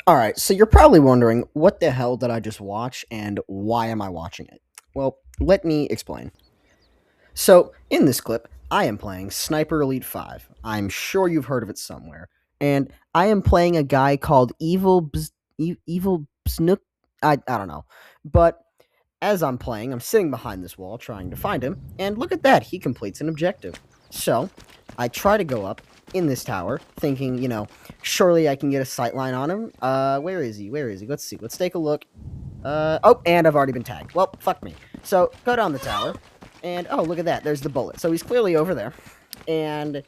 Alright, so you're probably wondering, what the hell did I just watch and why am I watching it? Well, let me explain. So, in this clip, I am playing Sniper Elite 5. I'm sure you've heard of it somewhere. And I am playing a guy called Evilbsnook. I don't know. But as I'm playing, I'm sitting behind this wall trying to find him, and look at that, he completes an objective. So, I try to go up in this tower, thinking, surely I can get a sight line on him. Where is he? Where is he? Let's see. Let's take a look. Oh, and I've already been tagged. Well, fuck me. So, go down the tower, and oh, look at that. There's the bullet. So, he's clearly over there. And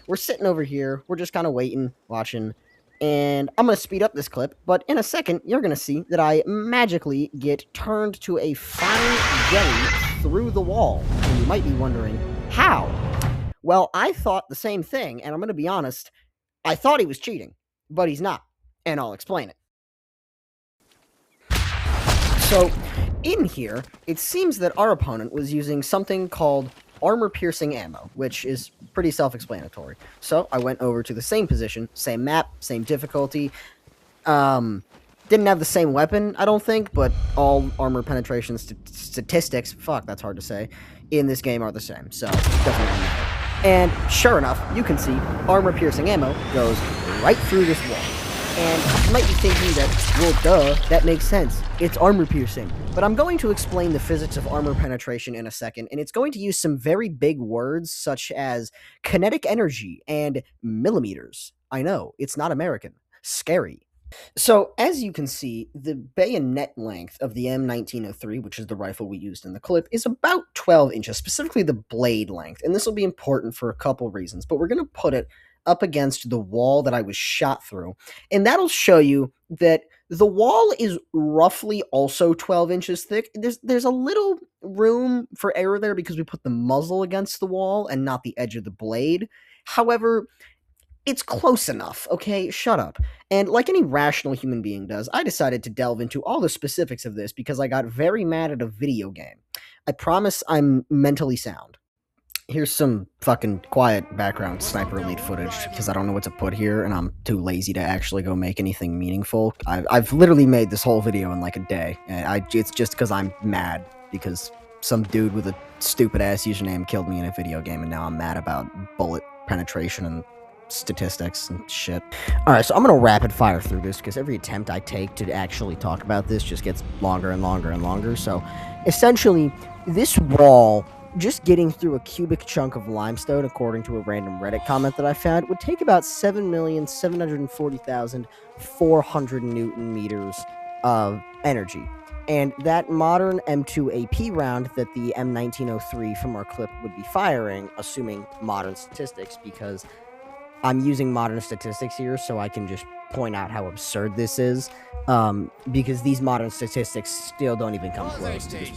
we're sitting over here. We're just kind of waiting, watching. And I'm going to speed up this clip, but in a second, you're going to see that I magically get turned to a fine jelly through the wall. And you might be wondering, how? Well, I thought the same thing, and I'm going to be honest, I thought he was cheating, but he's not, and I'll explain it. So, in here, it seems that our opponent was using something called armor-piercing ammo, which is pretty self-explanatory. So, I went over to the same position, same map, same difficulty. Didn't have the same weapon, I don't think, but all armor penetration statistics, fuck, that's hard to say, in this game are the same, so it doesn't really matter. And sure enough, you can see armor-piercing ammo goes right through this wall. And you might be thinking that, well, duh, that makes sense. It's armor-piercing. But I'm going to explain the physics of armor penetration in a second, and it's going to use some very big words such as kinetic energy and millimeters. I know, it's not American. Scary. So, as you can see, the bayonet length of the M1903, which is the rifle we used in the clip, is about 12 inches, specifically the blade length. And this will be important for a couple reasons, but we're going to put it up against the wall that I was shot through. And that'll show you that the wall is roughly also 12 inches thick. There's a little room for error there because we put the muzzle against the wall and not the edge of the blade. However, it's close enough, okay? Shut up. And like any rational human being does, I decided to delve into all the specifics of this because I got very mad at a video game. I promise I'm mentally sound. Here's some fucking quiet background Sniper Elite footage because I don't know what to put here and I'm too lazy to actually go make anything meaningful. I've literally made this whole video in like a day, and it's just because I'm mad because some dude with a stupid ass username killed me in a video game, and now I'm mad about bullet penetration and statistics and shit. Alright, so I'm gonna rapid fire through this because every attempt I take to actually talk about this just gets longer and longer and longer. So essentially, this wall, just getting through a cubic chunk of limestone, according to a random Reddit comment that I found, would take about 7,740,400 Newton meters of energy. And that modern M2 AP round that the M1903 from our clip would be firing, assuming modern statistics, because I'm using modern statistics here so I can just point out how absurd this is, because these modern statistics still don't even come close to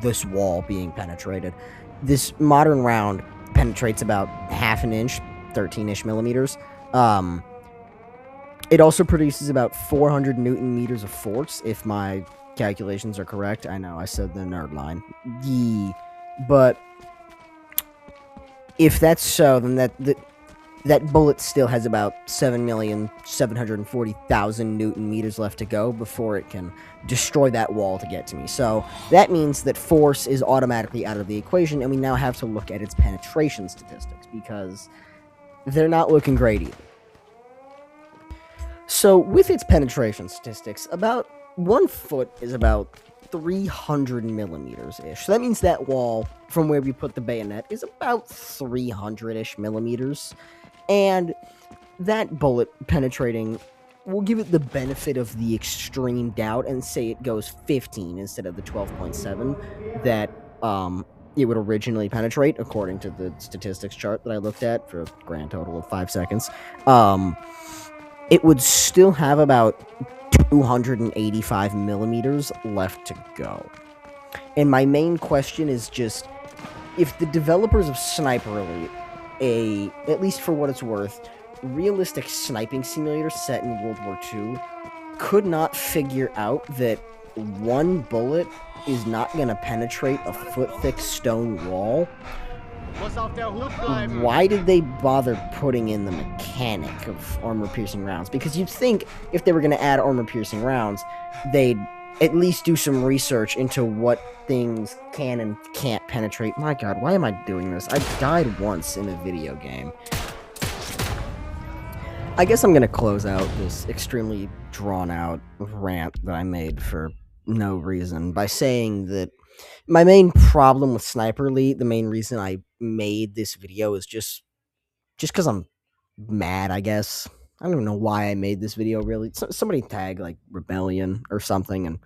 this wall being penetrated. This modern round penetrates about half an inch, 13-ish millimeters. It also produces about 400 Newton meters of force, if my calculations are correct. I know, I said the nerd line. Yee. But if that's so, then that bullet still has about 7,740,000 Newton meters left to go before it can destroy that wall to get to me. So that means that force is automatically out of the equation, and we now have to look at its penetration statistics, because they're not looking great either. So with its penetration statistics, about 1 foot is about 300 millimeters-ish. So that means that wall, from where we put the bayonet, is about 300-ish millimeters. And that bullet penetrating, we'll give it the benefit of the extreme doubt and say it goes 15 instead of the 12.7 that it would originally penetrate, according to the statistics chart that I looked at for a grand total of 5 seconds. It would still have about 285 millimeters left to go. And my main question is just, if the developers of Sniper Elite, at least for what it's worth, realistic sniping simulator set in World War II, could not figure out that one bullet is not going to penetrate a foot-thick stone wall, Why did they bother putting in the mechanic of armor-piercing rounds? Because you'd think if they were going to add armor-piercing rounds, they'd at least do some research into what things can and can't penetrate. My god, why am I doing this? I died once in a video game. I guess I'm going to close out this extremely drawn-out rant that I made for no reason by saying that my main problem with Sniper Elite, the main reason I made this video is just because I'm mad, I guess. I don't even know why I made this video, really. Somebody tag, like, Rebellion or something and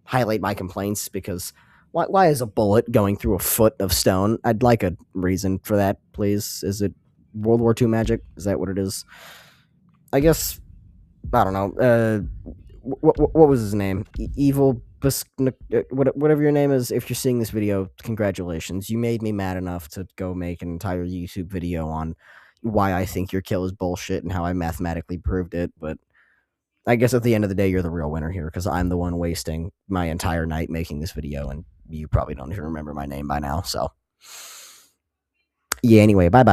highlight my complaints, because why is a bullet going through a foot of stone? I'd like a reason for that, please. Is it World War II magic? Is that what it is? I guess, I don't know. What was his name? Evilbsnook, whatever your name is. If you're seeing this video, congratulations. You made me mad enough to go make an entire YouTube video on why I think your kill is bullshit and how I mathematically proved it. But I guess at the end of the day, you're the real winner here, because I'm the one wasting my entire night making this video, and you probably don't even remember my name by now. So, yeah, anyway, bye-bye.